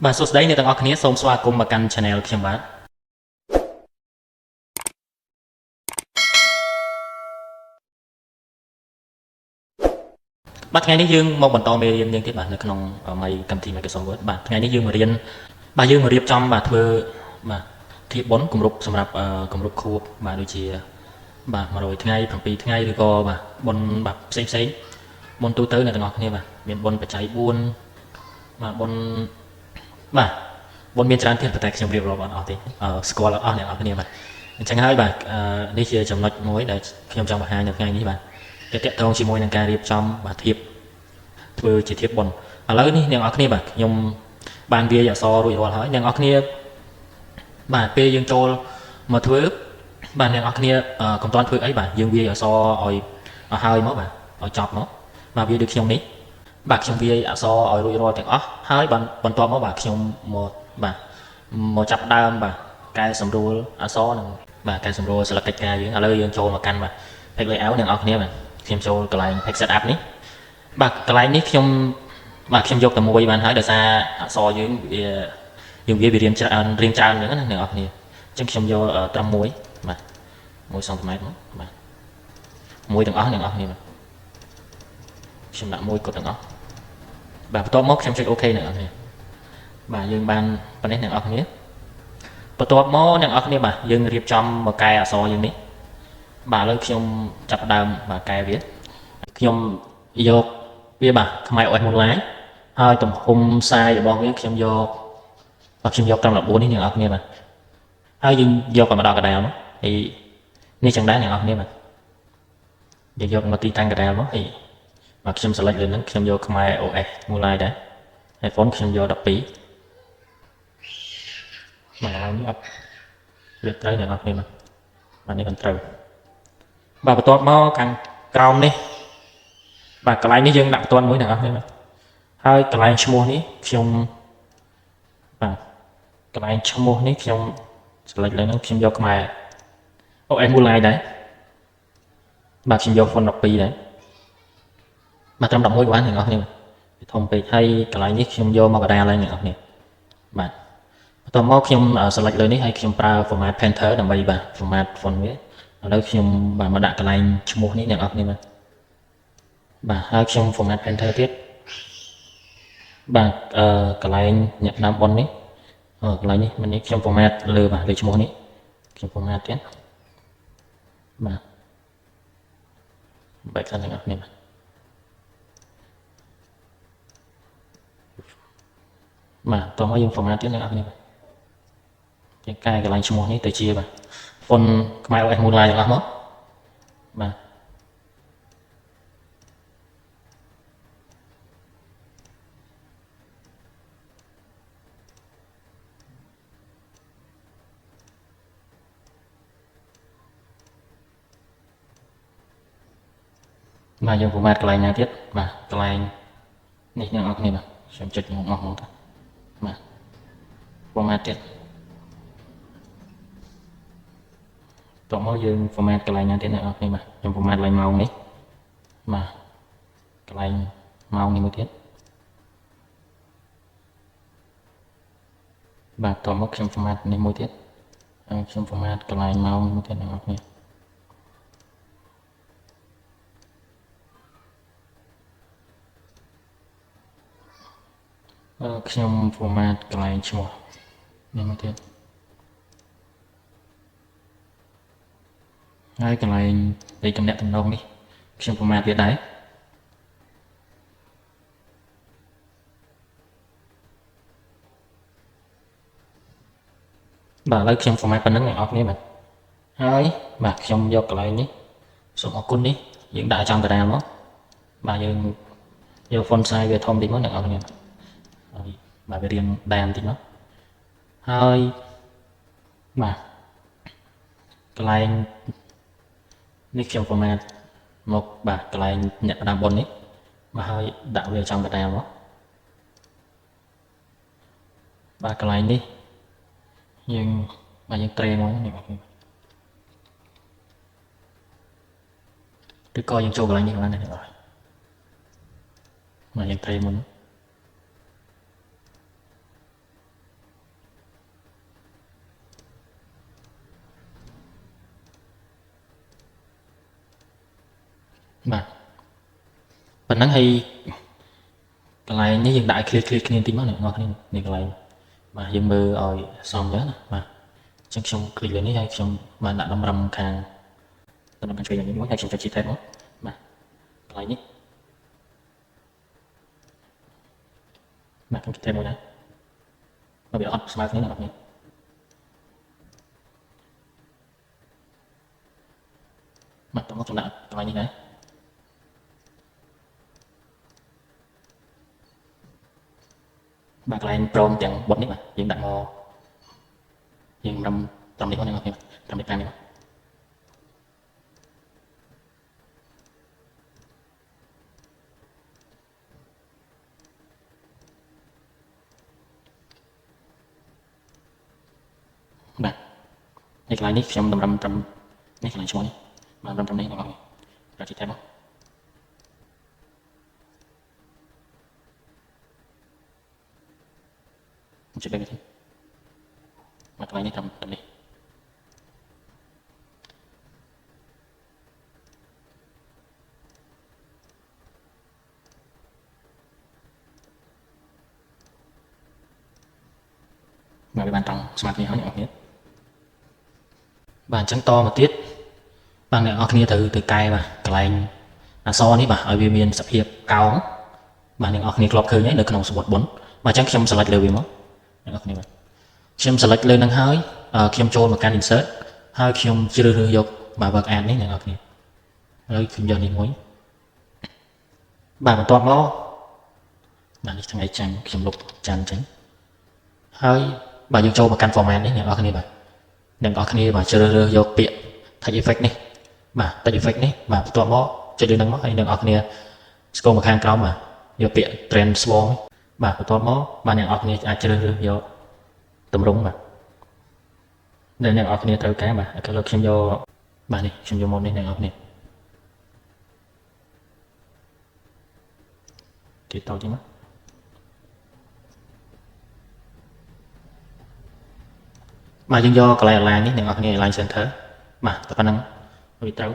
បាទសួស្តីអ្នកទាំងអស់គ្នាសូមស្វាគមន៍មកកាន់ Channel ខ្ញុំបាទថ្ងៃនេះយើងមកបន្តមេរៀនយើងទៀតបាទនៅក្នុងកម្មវិធី Microsoft Word បាទថ្ងៃនេះយើងមករៀនយើងមករៀបចំបាទធ្វើបាទធៀបបុណ្យគម្រប់សម្រាប់គម្រប់ខួបបាទដូចជាបាទ100ថ្ងៃ7ថ្ងៃឬក៏បាទបុណ្យបាទផ្សេងបុណ្យទូទៅអ្នកទាំងអស់គ្នាបាទមានបុណ្យបច្ច័យ4បាទបុណ្យបាទបុណ្យមានច្រើនទៀតតែខ្ញុំរៀបរាប់អត់អស់ទេស្គាល់អត់អស់អ្នកនរគ្នាបាទអញ្ចឹងហើយបាទនេះជាចំណុចមួយដែលខ្ញុំចង់បង្ហាញនៅថ្ងៃនេះបាទទាក់ទងជាមួយនឹងការរៀបចំបាទធៀបធ្វើជាធៀបបុណ្យឥឡូវនេះអ្នកនរគ្នាបាទខ្ញុំបានវាយអក្សររួចរាល់ហើយអ្នកនរគ្នាបាទពេលយើងចូលមកធ្វើបាទអ្នកនរគ្នាកុំតន់ធ្វើអីបាទយើងវាយអក្សរឲ្យហើយមកបាទឲ្យចប់មកបាទវាដូចខ្ញុំនេះបាទខ្ញុំវាយអក្សរឲ្យរួចរាល់ទាំងអស់ហើយបន្ទាប់មកបាទខ្ញុំមកបាទមកចាប់ដើមបាទកែសម្រួលអក្សរនិងបាទកែសម្រួលសិលឹកកិច្ចការយើងឥឡូវយើងចូលមកកាន់បាទ page layout អ្នកនរគ្នាបាទខ្ញុំចូលកន្លែង page setup នេះបាទកន្លែងនេះខ្ញុំយកតែមួយបានហើយដោយសារអក្សរយើងវារៀងច្រើនអញ្ចឹងណាអ្នកនរគ្នាអញ្ចឹងខ្ញុំយកត្រឹមមួយបាទ1 cm មកបាទមួយទាំងអស់អ្នកនរគ្នាបាទខ្ញុំដាក់មួយគត់ទាំងអស់បាទបន្ទាប់មកខ្ញុំចុចអូខេអ្នកនរគ្នាបាទយើងបានប៉ុណ្ណេះអ្នកនរគ្នាបន្ទាប់មកអ្នកនរគ្នាបាទយើងរៀបចំមកកែអក្សរយើងនេះបាទឥឡូវខ្ញុំចាប់ដើមបាទកែវាខ្ញុំយកវាបាទខ្មែរ OS មួយឡាយហើយទំហំសាយរបស់វាខ្ញុំយកត្រឹម14នេះអ្នកនរគ្នាបាទហើយយើងយកទៅមកដល់កណ្ដាលមកហើយនេះចឹងដែរអ្នកនរគ្នាបាទយើងយកមកទីតាំងកណ្ដាលមកហើយបាទខ្ញុំ select លើហ្នឹងខ្ញុំយកខ្មែរ OS មួយឡាយដែរហើយ font ខ្ញុំយក12បាទហើយនេះអត់រៀបត្រូវអ្នកនរគ្នាបាទនេះមិនត្រូវបាទបន្ទាប់មកខាងក្រោមនេះបាទកន្លែងនេះយើងដាក់បន្ទាន់មួយអ្នកនរគ្នាបាទហើយកន្លែងឈ្មោះនេះខ្ញុំបាទកន្លែងឈ្មោះនេះខ្ញុំ select លើហ្នឹងខ្ញុំយកខ្មែរ OS មួយឡាយដែរបាទខ្ញុំយក font 12ដែរបាទត្រឹម11ក៏បានអ្នកនរគ្នាវាធំពេកហើយកន្លែងនេះខ្ញុំយកមកកណ្ដាលហើយអ្នកនរគ្នាបាទបន្ទាប់មកខ្ញុំ select លើនេះហើយខ្ញុំប្រើ format painter ដើម្បីបាទ format font វាឥឡូវខ្ញុំបាទមកដាក់កន្លែងឈ្មោះនេះអ្នកនរគ្នាបាទហើយខ្ញុំ format painter ទៀតបាទកន្លែងអ្នកតាមប៉ុននេះកន្លែងនេះមិននេះខ្ញុំ format លើបាទលើឈ្មោះនេះខ្ញុំ format ទៀតបាទបែកខាងអ្នកនរគ្នាបាទតោះមកយើង format ទៀតអ្នកនរគ្នាយើងកែកន្លែងឈ្មោះនេះទៅជាបាទ font ខ្មែរ OS មួយឡាយទាំងអស់មកបាទយើង format កន្លែងណាទៀតបាទកន្លែងនេះអ្នកនរគ្នាបាទខ្ញុំចុចមកមកទៅបាទ format ទៀតតោះមកយើង format កន្លែងណាទៀតអ្នកនរគ្នាបាទខ្ញុំ format កន្លែងម៉ោងនេះបាទកន្លែងម៉ោងនេះមួយទៀតបាទតោះមកខ្ញុំ format នេះមួយទៀតហើយខ្ញុំ format កន្លែងម៉ោងមួយទៀតអ្នកនរគ្នាខ្ញុំ format កន្លែងឈ្មោះនេះមួយទៀតហើយកន្លែងលេខទំនាក់ទំនងនេះខ្ញុំ format ទៀតដែរបាទឥឡូវខ្ញុំ format ប៉ុណ្្នឹងអ្នកនរគ្នាបាទហើយបាទខ្ញុំយកកន្លែងនេះសូមអរគុណនេះយើងដាក់ចំកណ្ដាលមកបាទយើងយក font size វាធំតិចមកអ្នកនរគ្នាហើយបាទវារៀងដានតិចមកហើយបាទកន្លែងនេះខ្ញុំ format មកបាទកន្លែងអ្នកផ្ដាំបុននេះបាទហើយដាក់វាចំកណ្ដាលមកបាទកន្លែងនេះយើងបាទយើងត្រេមកនេះឬក៏យើងចូលកន្លែងនេះបានដែរបាទយើងត្រេមុន បាទប៉ុណ្ណឹងហើយកន្លែងនេះយើងដាក់ឲ្យឃ្លៀសគ្នាតិចមកអ្នកនរគ្នានេះកន្លែងបាទយើងមើលឲ្យសមចឹងណាបាទអញ្ចឹងខ្ញុំคลิกលើនេះហើយខ្ញុំបានដាក់តម្រឹមខាងឆ្វេងយ៉ាងនេះមួយហើយខ្ញុំចុច Tab មកបាទកន្លែងនេះបាទខ្ញុំចុច Tab មួយដែរបើវាអត់ស្មើគ្នាអ្នកនរគ្នាបាទតោះមកខ្ញុំដាក់កន្លែងនេះដែរបាទកន្លែងព្រមទាំងបុតនេះបាទយើងដាក់មកយើងរំត្រឹមនេះមកអ្នកនរគ្នាត្រឹមនេះ5នេះមកបាទនេះកន្លែងនេះខ្ញុំតម្រឹមត្រឹមនេះកន្លែងឈ្មោះនេះបាទត្រឹមនេះបងប្អូនប្រើជីថែមមកជិះទៅនេះមកកន្លែងនេះត្រឹមនេះបាទវាបានត្រង់ស្មាតគ្នាហើយអ្នកនរគ្នាបាទអញ្ចឹងតមកទៀតបាទអ្នកនរគ្នាទៅកែបាទកន្លែងអក្សរនេះបាទឲ្យវាមានសភាពកោងបាទអ្នកនរគ្នាធ្លាប់ឃើញហើយនៅក្នុងសវត្ថបុនបាទអញ្ចឹងខ្ញុំ select លើវាមកអ្នកនរគ្នាបាទខ្ញុំ select លើនឹងហើយខ្ញុំចូលមកកាន់ insert ហើយខ្ញុំជ្រើសរើសយកបាទ work add នេះអ្នកនរគ្នាហើយខ្ញុំយកនេះមួយបាទបន្ទាប់មកបាទនេះថ្ងៃច័ន្ទខ្ញុំលុបច័ន្ទអញ្ចឹងហើយបាទយើងចូលមកកាន់ format នេះអ្នកនរគ្នាបាទអ្នកនរគ្នាបាទជ្រើសរើសយកពាក្យ text effect នេះបាទ text effect នេះបាទបន្ទាប់មកចុចលើនឹងមកហើយអ្នកនរគ្នាស្គមមកខាងក្រោមបាទយកពាក្យ transform បាទបន្ទាប់មកបាទអ្នកនរគ្នាអាចជ្រើសរើសយកតម្រង់បាទដែលអ្នកនរគ្នាត្រូវការបាទឥឡូវខ្ញុំយកបាទនេះខ្ញុំយកមកនេះអ្នកនរគ្នាទៀតតទៅមកបាទយើងយកកន្លែង align នេះអ្នកនរគ្នា align center បាទតែប៉ុណ្្នឹងវាត្រូវ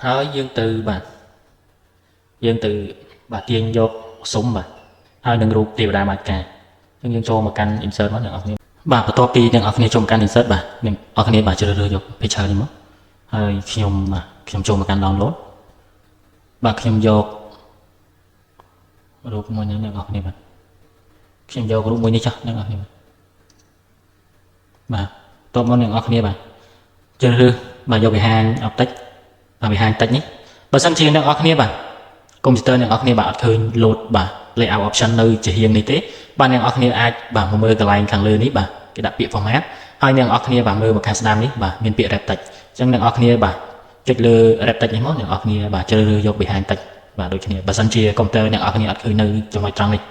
ហើយយើងទៅបាទទាញយកសុំបាទហើយនឹងរូបទេវតាមាតិកាអញ្ចឹងយើងចូលមកកាន់ insert មកអ្នកនរគ្នាបាទបន្ទាប់ពីអ្នកនរគ្នាចូលមកកាន់ insert បាទអ្នកនរគ្នាបាទជ្រើសរើសយក picture នេះមកហើយខ្ញុំចូលមកកាន់ download បាទខ្ញុំយករូបមួយនេះអ្នកនរគ្នាបាទខ្ញុំយករូបមួយនេះចុះអ្នកនរគ្នាបាទតបមកអ្នកនរគ្នាបាទជ្រើសរើសបាទយក behind optic បាទ behind text នេះបើសិនជាអ្នកនរគ្នាបាទកុំព្យូទ័រអ្នកនរគ្នាបាទអត់ឃើញ load បាទ layout option នៅជារៀងនេះទេបាទអ្នកនរគ្នាអាចបាទមកមើលកន្លែងខាងលើនេះបាទគេដាក់ពាក្យ format ហើយអ្នកនរគ្នាបាទមើលមកខាងស្ដាំនេះបាទមានពាក្យ wrap text អញ្ចឹងអ្នកនរគ្នាបាទចុចលើ wrap text នេះមកអ្នកនរគ្នាបាទជ្រើសរើសយក behind text បាទដូចគ្នាបើសិនជាកុំព្យូទ័រអ្នកនរគ្នាអត់ឃើញនៅចំណុចត្រង់នេះ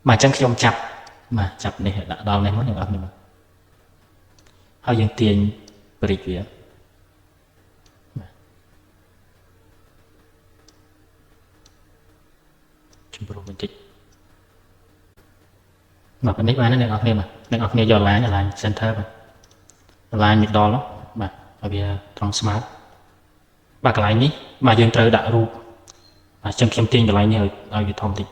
បាទអញ្ចឹងខ្ញុំចាប់នេះដាក់ដល់នេះមកអ្នកនរគ្នាបាទហើយយើងទាញ bridge វាជំរុញបន្តិចបាទនេះបានអ្នកនរគ្នាបាទអ្នកនរគ្នាយក align center បាទ align middle បាទឲ្យវាត្រង់ស្មើបាទកន្លែងនេះបាទយើងត្រូវដាក់រូបបាទអញ្ចឹងខ្ញុំទាញកន្លែងនេះឲ្យវាធំតិច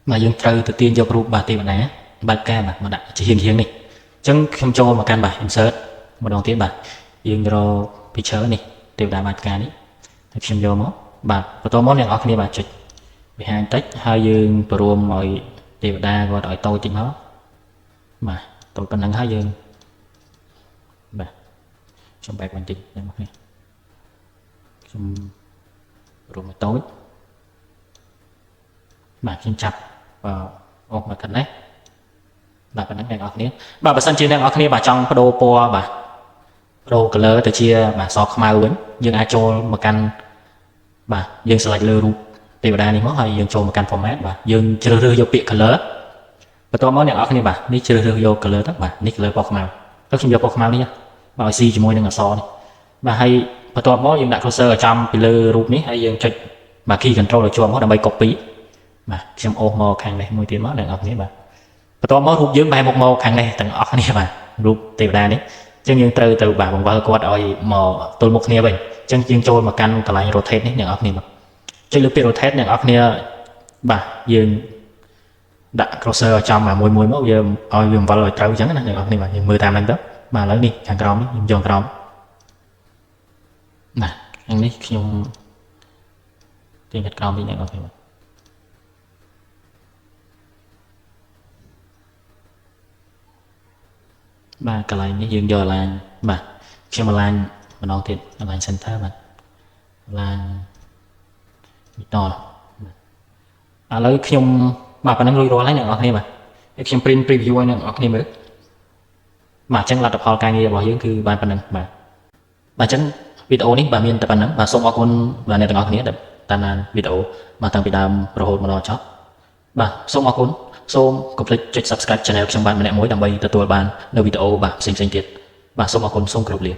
បាទយើងត្រូវទៅទាញយករូបបាទទេវតាបែបការបាទមកដាក់ជារៀងនេះអញ្ចឹងខ្ញុំចូលមកកាន់បាទ insert ម្ដងទៀតបាទយើងរក picture នេះទេវតាមាតិកានេះហើយខ្ញុំយកមកបាទបន្ទាប់មកអ្នកនរគ្នាបាទចុច behind text ហើយយើងព្រមឲ្យទេវតាគាត់ឲ្យតូចតិចមកបាទតូចប៉ុណ្ណឹងហើយយើងបាទខ្ញុំបែកបន្តិចអ្នកនរគ្នាខ្ញុំព្រមឲ្យតូចបាទខ្ញុំចាប់អូមកខាងនេះបាទប៉ុណ្ណឹងអ្នកនរគ្នាបាទបើសិនជាអ្នកនរគ្នាបាទចង់បដូរពណ៌បាទបដូរ color ទៅជាបាទសខ្មៅវិញយើងអាចចូលមកកាន់បាទយើង select លើរូបទេវតានេះមកហើយយើងចូលមកកាន់ format បាទយើងជ្រើសរើសយកពាក្យ color បន្ទាប់មកអ្នកនរគ្នាបាទនេះជ្រើសរើសយក color ទៅបាទនេះ color ពណ៌ខ្មៅហើយខ្ញុំយកពណ៌ខ្មៅនេះបាទឲ្យស៊ីជាមួយនឹងអក្សរនេះបាទហើយបន្ទាប់មកយើងដាក់ cursor ឲ្យចំពីលើរូបនេះហើយយើងចុចបាទ key control ឲ្យជាប់មកដើម្បី copy បាទខ្ញុំអូសមកខាងនេះមួយទៀតមកអ្នកនរគ្នាបាទបន្ទាប់មករូបយើងបែរមុខមកខាងនេះទាំងអស់គ្នាបាទ រូបទេវតានេះអញ្ចឹងយើងត្រូវទៅបាទបង្វិលគាត់ឲ្យមកទល់មុខគ្នាវិញអញ្ចឹងយើងចូលមកកាន់កន្លែង rotate នេះអ្នកនរគ្នាមកចុចលើពាក្យ rotate អ្នកនរគ្នាបាទយើងដាក់ cursor ឲ្យចំមួយមកយើងឲ្យវាបង្វិលឲ្យត្រូវអញ្ចឹងណាអ្នកនរគ្នាបាទយើងមើលតាមហ្នឹងទៅបាទឥឡូវនេះខាងក្រោមនេះខ្ញុំយកក្រោមណាខាងនេះខ្ញុំទាញខាងក្រោមនេះអ្នកនរគ្នាបាទកន្លែងនេះយើងយក align បាទខ្ញុំ align ម្ដងទៀត align center បាទ align នេះតឥឡូវខ្ញុំបាទប៉ុណ្ណឹងរួចរាល់ហើយអ្នកនរគ្នាបាទខ្ញុំ print preview ឲ្យអ្នកនរគ្នាមើលបាទអញ្ចឹងលទ្ធផលការងាររបស់យើងគឺបានប៉ុណ្ណឹងបាទអញ្ចឹងវីដេអូនេះបាទមានតែប៉ុណ្ណឹងបាទសូមអរគុណបាទអ្នកទាំងអស់គ្នាដែលតាមដានវីដេអូបាទតាំងពីដើមរហូតមកដល់ចប់បាទសូមអរគុណសូមកុំភ្លេចចុច Subscribe Channel ខ្ញុំបាទម្នាក់មួយដើម្បីទទួលបាននៅវីដេអូបាទផ្សេងៗទៀតបាទសូមអរគុណសូមគោរពលា